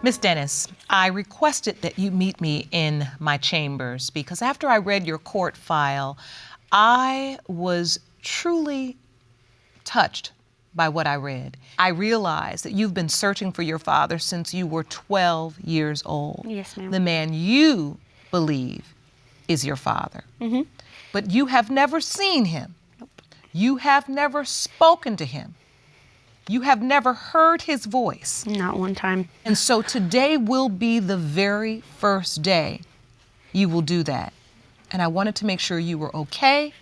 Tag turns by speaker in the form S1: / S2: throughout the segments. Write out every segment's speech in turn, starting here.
S1: Miss Dennis, I requested that you meet me in my chambers because after I read your court file, I was truly touched by what I read. I realized that you've been searching for your father since you were 12 years old.
S2: Yes, ma'am.
S1: The man you believe is your father.
S2: Mm-hmm.
S1: But you have never seen him.
S2: Nope.
S1: You have never spoken to him. You have never heard his voice.
S2: Not one time.
S1: And so today will be the very first day you will do that. And I wanted to make sure you were okay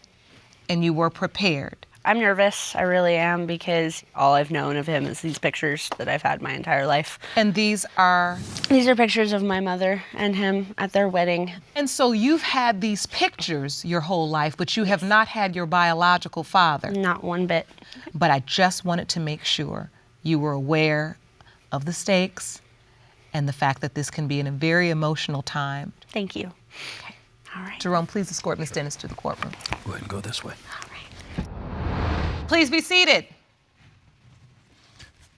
S1: and you were prepared.
S2: I'm nervous, I really am, because all I've known of him is these pictures that I've had my entire life.
S1: And these are
S2: pictures of my mother and him at their wedding.
S1: And so you've had these pictures your whole life, but you have not had your biological father.
S2: Not one bit.
S1: But I just wanted to make sure you were aware of the stakes and the fact that this can be in a very emotional time.
S2: Thank you. Okay. All right.
S1: Jerome, please escort Miss Dennis to the courtroom.
S3: Go ahead and go this way.
S2: All right.
S1: Please be seated.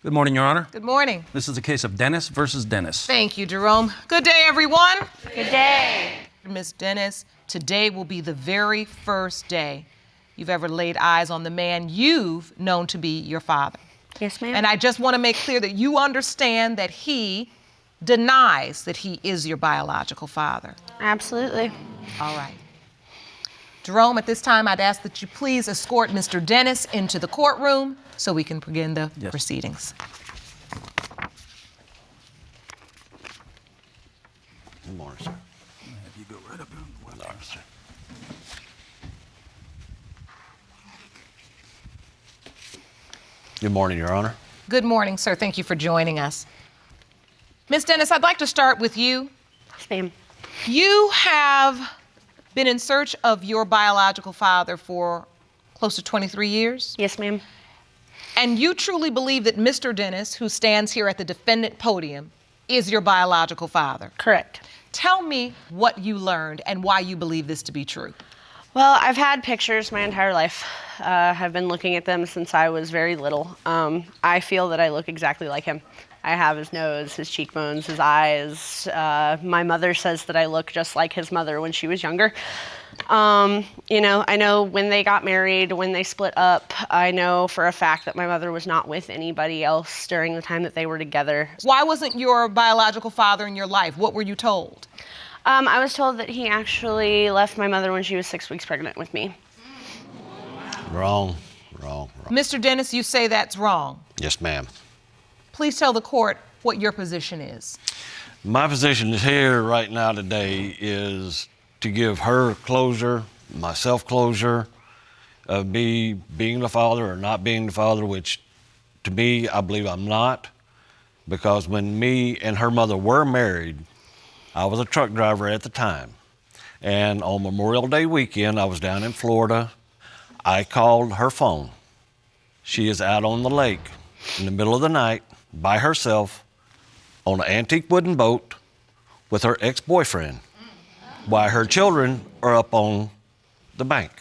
S3: Good morning, Your Honor.
S1: Good morning.
S3: This is a case of Dennis versus Dennis.
S1: Thank you, Jerome. Good day, everyone.
S2: Good day.
S1: Miss Dennis, today will be the very first day you've ever laid eyes on the man you've known to be your father.
S2: Yes, ma'am.
S1: And I just want to make clear that you understand that he denies that he is your biological father.
S2: Absolutely.
S1: All right. Jerome, at this time, I'd ask that you please escort Mr. Dennis into the courtroom so we can begin the proceedings.
S4: Good morning, sir.
S3: Have you go right up on the left.
S4: All right, sir. Good morning, Your Honor.
S1: Good morning, sir. Thank you for joining us. Miss Dennis, I'd like to start with you.
S2: Yes, ma'am.
S1: You have been in search of your biological father for close to 23 years.
S2: Yes, ma'am.
S1: And you truly believe that Mr. Dennis, who stands here at the defendant podium, is your biological father.
S2: Correct.
S1: Tell me what you learned and why you believe this to be true.
S2: Well, I've had pictures my entire life. I've been looking at them since I was very little. I feel that I look exactly like him. I have his nose, his cheekbones, his eyes. My mother says that I look just like his mother when she was younger. You know, I know when they got married, when they split up, I know for a fact that my mother was not with anybody else during the time that they were together.
S1: Why wasn't your biological father in your life? What were you told?
S2: I was told that he actually left my mother when she was 6 weeks pregnant with me.
S4: Wrong.
S1: Mr. Dennis, you say that's wrong.
S4: Yes, ma'am.
S1: Please tell the court what your position is.
S4: My position is here right now today is to give her closure, myself closure, of me being the father or not being the father, which to me, I believe I'm not. Because when me and her mother were married, I was a truck driver at the time. And on Memorial Day weekend, I was down in Florida. I called her phone. She is out on the lake in the middle of the night by herself on an antique wooden boat with her ex-boyfriend while her children are up on the bank.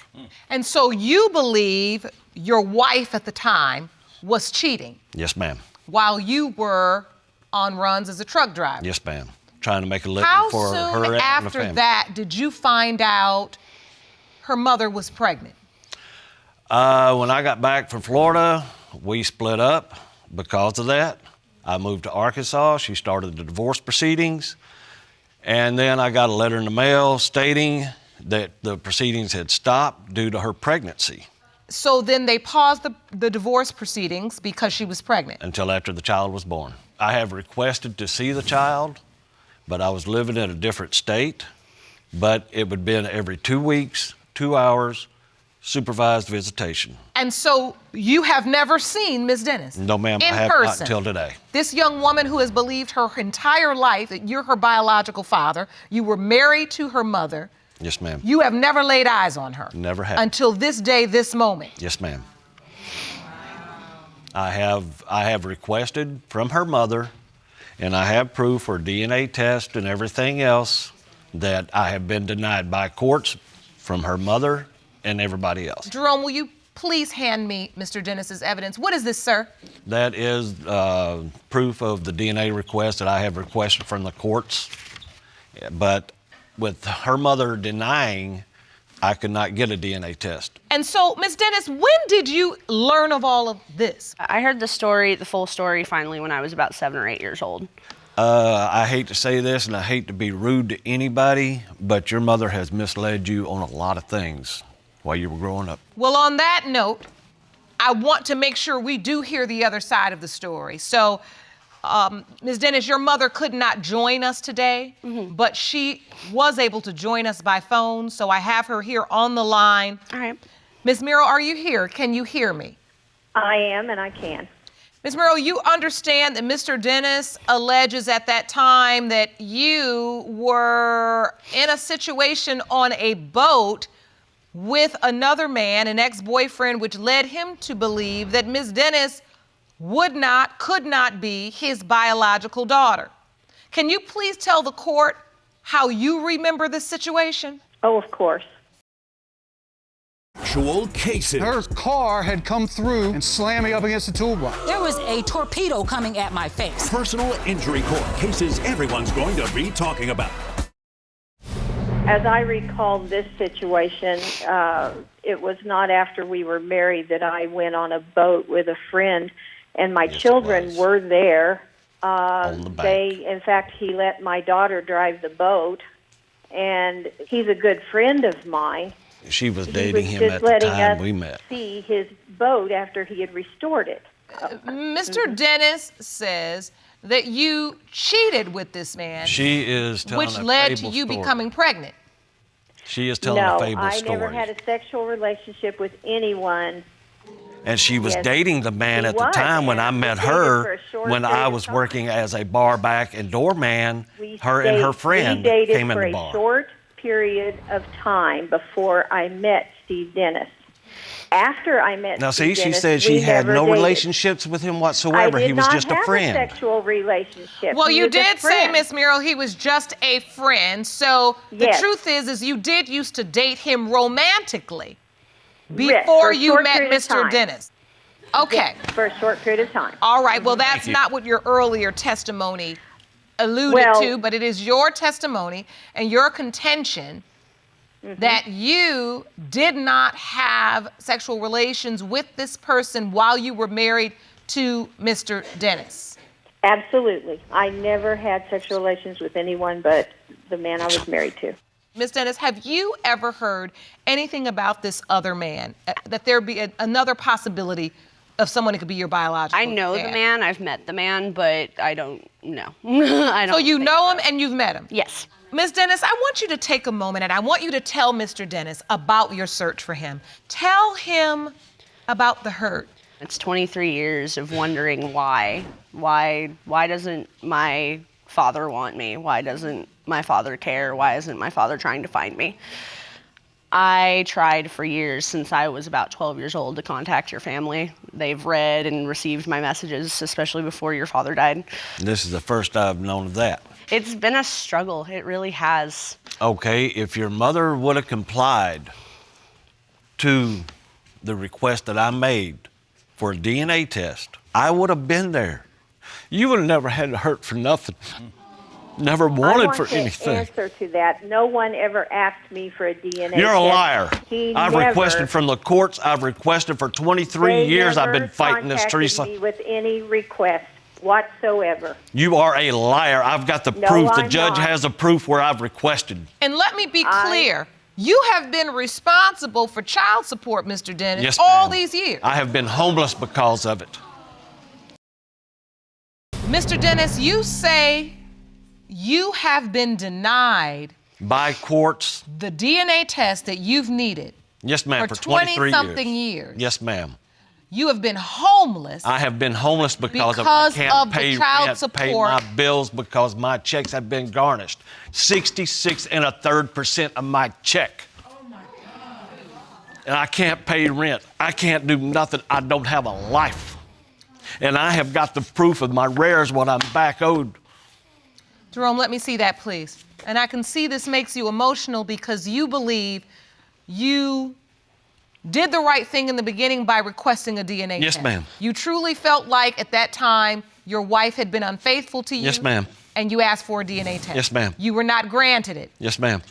S1: And so you believe your wife at the time was cheating
S4: Yes, ma'am.
S1: while you were on runs as a truck driver.
S4: Yes, ma'am. Trying to make a living
S1: How
S4: for her
S1: soon
S4: and the
S1: after
S4: family.
S1: that did you find out her mother was pregnant?
S4: When I got back from Florida, we split up because of that. I moved to Arkansas. She started the divorce proceedings. And then I got a letter in the mail stating that the proceedings had stopped due to her pregnancy.
S1: So then they paused the divorce proceedings because she was pregnant.
S4: Until after the child was born. I have requested to see the child, but I was living in a different state. But it would have been every 2 weeks, 2 hours, supervised visitation.
S1: And so you have never seen Ms. Dennis?
S4: No, ma'am,
S1: in
S4: I have
S1: person.
S4: not until today.
S1: This young woman who has believed her entire life that you're her biological father, you were married to her mother.
S4: Yes, ma'am.
S1: You have never laid eyes on her.
S4: Never have.
S1: Until this day, this moment.
S4: Yes, ma'am. I have requested from her mother, and I have proof for DNA test and everything else that I have been denied by courts from her mother and everybody else.
S1: Jerome, will you please hand me Mr. Dennis's evidence? What is this, sir?
S4: That is proof of the DNA request that I have requested from the courts. But with her mother denying, I could not get a DNA test.
S1: And so, Ms. Dennis, when did you learn of all of this?
S2: I heard the story, the full story, finally when I was about 7 or 8 years old.
S4: I hate to say this, and I hate to be rude to anybody, but your mother has misled you on a lot of things while you were growing up.
S1: Well, on that note, I want to make sure we do hear the other side of the story. So, Ms. Dennis, your mother could not join us today, but she was able to join us by phone, so I have her here on the line.
S2: All right.
S1: Ms. Miro, are you here? Can you hear me?
S5: I am, and I can.
S1: Ms. Miro, you understand that Mr. Dennis alleges at that time that you were in a situation on a boat with another man, an ex-boyfriend, which led him to believe that Ms. Dennis could not be his biological daughter. Can you please tell the court how you remember this situation?
S5: Oh, of course.
S6: Actual cases.
S7: Her car had come through and slammed me up against the toolbox.
S8: There was a torpedo coming at my face.
S6: Personal injury court cases everyone's going to be talking about.
S5: As I recall this situation, it was not after we were married that I went on a boat with a friend, and my children were there.
S4: On the bank.
S5: In fact, he let my daughter drive the boat, and he's a good friend of mine.
S4: She was
S5: He
S4: dating
S5: was
S4: him
S5: just
S4: at the
S5: letting
S4: time
S5: us
S4: we met.
S5: see his boat after he had restored it.
S1: Mr. Dennis says that you cheated with this man,
S4: She is telling
S1: which
S4: a
S1: led to
S4: fable
S1: you
S4: story.
S1: becoming pregnant.
S4: She is telling
S5: No,
S4: a fable
S5: I
S4: story.
S5: never had a sexual relationship with anyone.
S4: And she was
S5: Yes,
S4: dating the man
S5: he
S4: at the
S5: was,
S4: time when
S5: and
S4: I
S5: we
S4: met
S5: dated for
S4: her,
S5: a short
S4: when I
S5: period of
S4: was
S5: time.
S4: working as a bar back and doorman.
S5: We
S4: Her and her friend
S5: we dated
S4: came in
S5: for
S4: the
S5: a
S4: bar.
S5: short period of time before I met Steve Dennis. After I met
S4: Now, see,
S5: Steve
S4: she
S5: Dennis,
S4: said she
S5: we
S4: had
S5: never
S4: no
S5: dated.
S4: relationships with him
S5: I
S4: whatsoever.
S5: did
S4: He was
S5: not
S4: just a
S5: have
S4: friend.
S5: sexual relationship.
S1: Well,
S5: He
S1: you
S5: was a
S1: did say,
S5: friend.
S1: Miss Miro, he was just a friend. So the
S5: Yes.
S1: truth is you did used to date him romantically
S5: Yes,
S1: before
S5: for a
S1: you
S5: short
S1: met
S5: period of
S1: Mr.
S5: time.
S1: Dennis. Okay.
S5: Yes, for a short period of time.
S1: All right. Well, that's
S4: Thank you.
S1: not what your earlier testimony alluded
S5: Well-
S1: to, but it is your testimony and your contention that you did not have sexual relations with this person while you were married to Mr. Dennis.
S5: Absolutely. I never had sexual relations with anyone but the man I was married to.
S1: Ms. Dennis, have you ever heard anything about this other man? That there be another possibility of someone who could be your biological
S2: I know the
S1: dad?
S2: man, I've met the man, but I don't know. I don't
S1: So you
S2: think
S1: know
S2: so.
S1: him and you've met him?
S2: Yes.
S1: Ms. Dennis, I want you to take a moment and I want you to tell Mr. Dennis about your search for him. Tell him about the hurt.
S2: It's 23 years of wondering why. Why doesn't my father want me? Why doesn't my father care? Why isn't my father trying to find me? I tried for years, since I was about 12 years old, to contact your family. They've read and received my messages, especially before your father died.
S4: This is the first I've known of that.
S2: It's been a struggle. It really has.
S4: Okay, if your mother would have complied to the request that I made for a DNA test, I would have been there. You would have never had to hurt for nothing. Never
S5: I
S4: wanted
S5: want
S4: for
S5: to
S4: anything.
S5: answer to that. No one ever asked me for a DNA
S4: You're a
S5: test.
S4: liar. I've
S5: never,
S4: requested from the courts. I've requested for 23
S5: they
S4: years. I've
S5: never
S4: been fighting this,
S5: contacted
S4: Teresa.
S5: me with any request whatsoever.
S4: You are a liar. I've got the
S5: No,
S4: proof. The
S5: I'm
S4: judge
S5: not.
S4: has the proof where I've requested.
S1: And let me be clear. You have been responsible for child support, Mr. Dennis,
S4: Yes,
S1: all
S4: ma'am.
S1: these years.
S4: I have been homeless because of it.
S1: Mr. Dennis, you say you have been denied
S4: By courts.
S1: the DNA test that you've needed.
S4: Yes, ma'am,
S1: For
S4: for 23
S1: 20-something
S4: years.
S1: years.
S4: Yes, ma'am.
S1: You have been homeless.
S4: I have been homeless because I
S1: Because
S4: can't
S1: of the
S4: pay
S1: child
S4: rent, pay
S1: support.
S4: my bills because my checks have been garnished. 66.33% of my check. And I can't pay rent. I can't do nothing. I don't have a life. And I have got the proof of my rares what I'm back owed.
S1: Jerome, let me see that, please. And I can see this makes you emotional because you believe you did the right thing in the beginning by requesting a DNA
S4: Yes,
S1: test.
S4: ma'am.
S1: You truly felt like at that time your wife had been unfaithful to you.
S4: Yes, ma'am.
S1: And you asked for a DNA test.
S4: Yes, ma'am.
S1: You were not granted it.
S4: Yes, ma'am.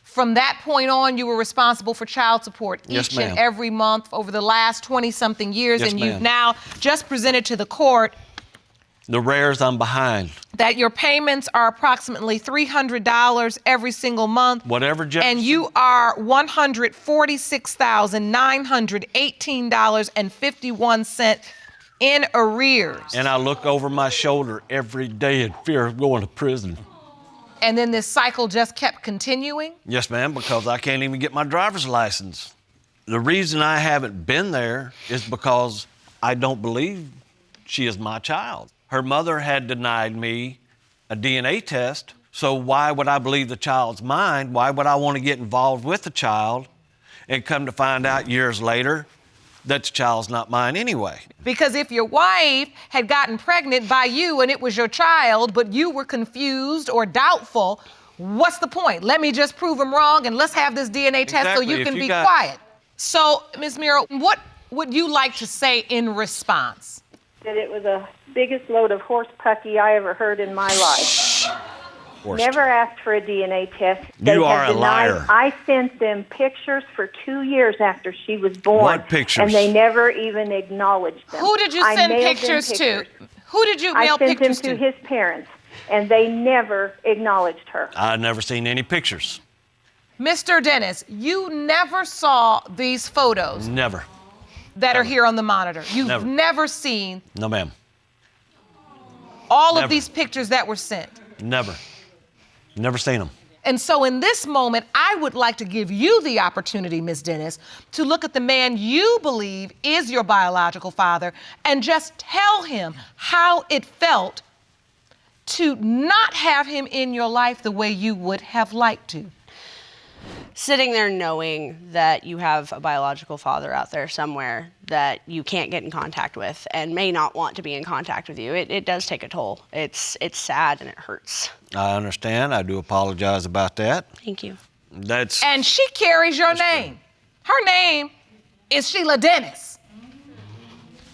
S1: From that point on, you were responsible for child support
S4: Yes,
S1: each and
S4: ma'am.
S1: every month over the last 20-something years,
S4: Yes,
S1: and you've
S4: ma'am.
S1: now just presented to the court
S4: The rares I'm behind.
S1: that your payments are approximately $300 every single month.
S4: Whatever Jefferson.
S1: And you are $146,918.51 in arrears.
S4: And I look over my shoulder every day in fear of going to prison.
S1: And then this cycle just kept continuing?
S4: Yes, ma'am, because I can't even get my driver's license. The reason I haven't been there is because I don't believe she is my child. Her mother had denied me a DNA test, so why would I believe the child's mine? Why would I want to get involved with the child and come to find out years later that the child's not mine anyway?
S1: Because if your wife had gotten pregnant by you and it was your child, but you were confused or doubtful, what's the point? Let me just prove them wrong and let's have this DNA test so
S4: Exactly.
S1: you
S4: If
S1: can
S4: you
S1: be
S4: got-
S1: quiet. So, Ms. Miro, what would you like to say in response?
S5: That it was the biggest load of horse pucky I ever heard in my life.
S4: Horse.
S5: Never asked for a DNA test.
S4: You are
S5: have
S4: a liar.
S5: I sent them pictures for 2 years after she was born.
S4: What pictures?
S5: And they never even acknowledged them.
S1: Who did you
S5: I
S1: send
S5: mailed them
S1: pictures to? Who did you
S5: I
S1: mail
S5: sent them
S1: pictures
S5: to
S1: to?
S5: his parents, and they never acknowledged her.
S4: I've never seen any pictures.
S1: Mr. Dennis, you never saw these photos
S4: Never.
S1: that are here on the monitor. You've
S4: Never.
S1: never seen
S4: No, ma'am.
S1: all of
S4: Never.
S1: these pictures that were sent.
S4: Never. Never seen them.
S1: And so in this moment, I would like to give you the opportunity, Ms. Dennis, to look at the man you believe is your biological father and just tell him how it felt to not have him in your life the way you would have liked to.
S2: Sitting there knowing that you have a biological father out there somewhere that you can't get in contact with and may not want to be in contact with you, it does take a toll. It's sad and it hurts.
S4: I understand. I do apologize about that.
S2: Thank you.
S4: That's
S1: And she carries your name. Her name is Sheila Dennis.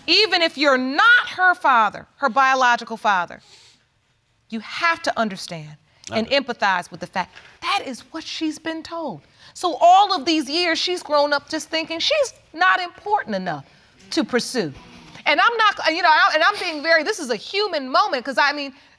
S1: Even if you're not her father, her biological father, you have to understand and empathize with the fact that is what she's been told. So all of these years, she's grown up just thinking she's not important enough to pursue. And I'm not, and I'm being this is a human moment, because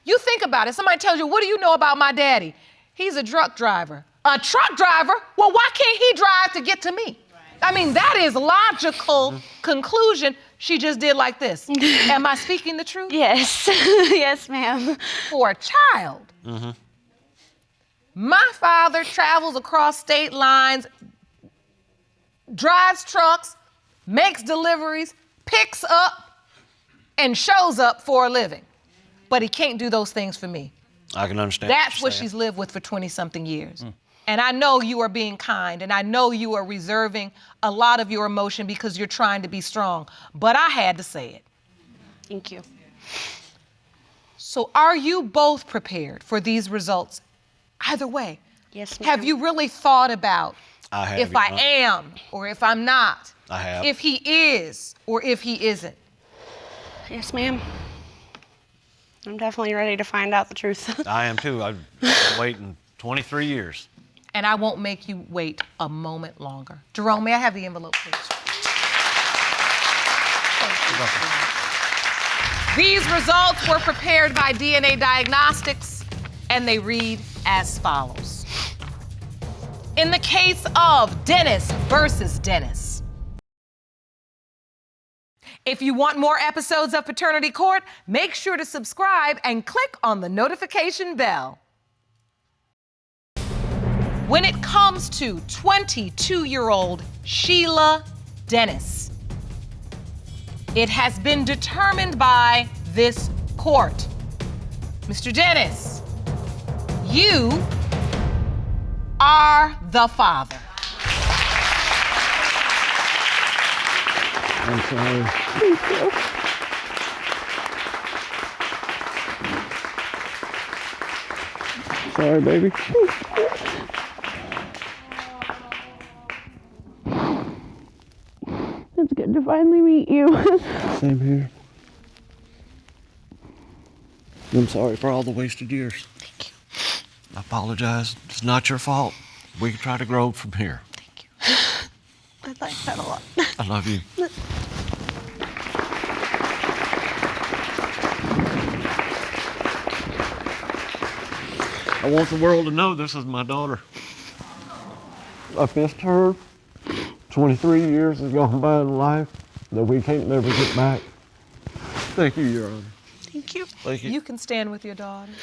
S1: you think about it. Somebody tells you, what do you know about my daddy? He's a truck driver. A truck driver? Well, why can't he drive to get to me? That is logical conclusion. She just did like this. Am I speaking the truth?
S2: Yes. Yes, ma'am.
S1: For a child. My father travels across state lines, drives trucks, makes deliveries, picks up, and shows up for a living. But he can't do those things for me.
S4: I can understand.
S1: That's what
S4: you're saying.
S1: she's lived with for 20-something years. And I know you are being kind, and I know you are reserving a lot of your emotion because you're trying to be strong. But I had to say it.
S2: Thank you.
S1: So are you both prepared for these results? Either way.
S2: Yes, ma'am.
S1: Have you really thought about
S4: I have,
S1: if
S4: Your
S1: I
S4: Honor.
S1: am or if I'm not?
S4: I have.
S1: If he is or if he isn't?
S2: Yes, ma'am. I'm definitely ready to find out the truth.
S4: I am too. I've been waiting 23 years.
S1: And I won't make you wait a moment longer. Jerome, may I have the envelope, please? These results were prepared by DNA Diagnostics, and they read as follows. In the case of Dennis versus Dennis, if you want more episodes of Paternity Court, make sure to subscribe and click on the notification bell. When it comes to 22-year-old Sheila Dennis, it has been determined by this court. Mr. Dennis, you are the father.
S4: I'm sorry. Sorry, baby.
S2: to finally meet you.
S4: Same here. I'm sorry for all the wasted years.
S2: Thank you.
S4: I apologize. It's not your fault. We can try to grow from here.
S2: Thank you. I like that a lot.
S4: I love you. I want the world to know this is my daughter. I've missed her. 23 years has gone by in life that we can't never get back. Thank you, Your Honor.
S2: Thank you.
S4: Thank you.
S1: You can stand with your daughter.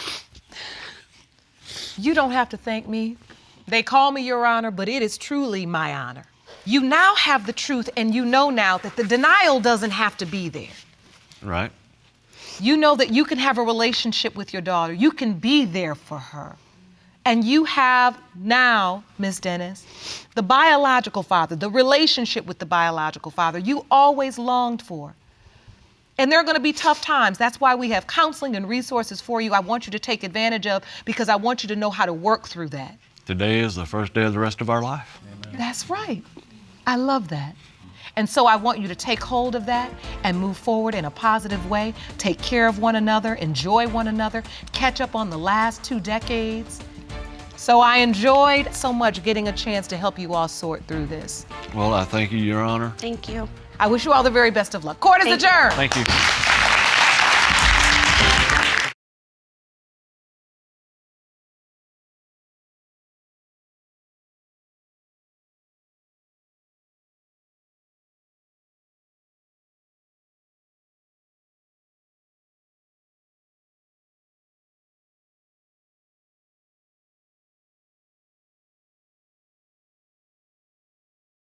S1: You don't have to thank me. They call me Your Honor, but it is truly my honor. You now have the truth, and you know now that the denial doesn't have to be there.
S4: Right.
S1: You know that you can have a relationship with your daughter. You can be there for her. And you have now, Ms. Dennis, the biological father, the relationship with the biological father you always longed for. And there are going to be tough times. That's why we have counseling and resources for you. I want you to take advantage of, because I want you to know how to work through that.
S4: Today is the first day of the rest of our life.
S1: That's right. I love that. And so I want you to take hold of that and move forward in a positive way, take care of one another, enjoy one another, catch up on the last 2 decades. So I enjoyed so much getting a chance to help you all sort through this.
S4: Well, I thank you, Your Honor.
S2: Thank you.
S1: I wish you all the very best of luck. Court is adjourned.
S4: Thank you.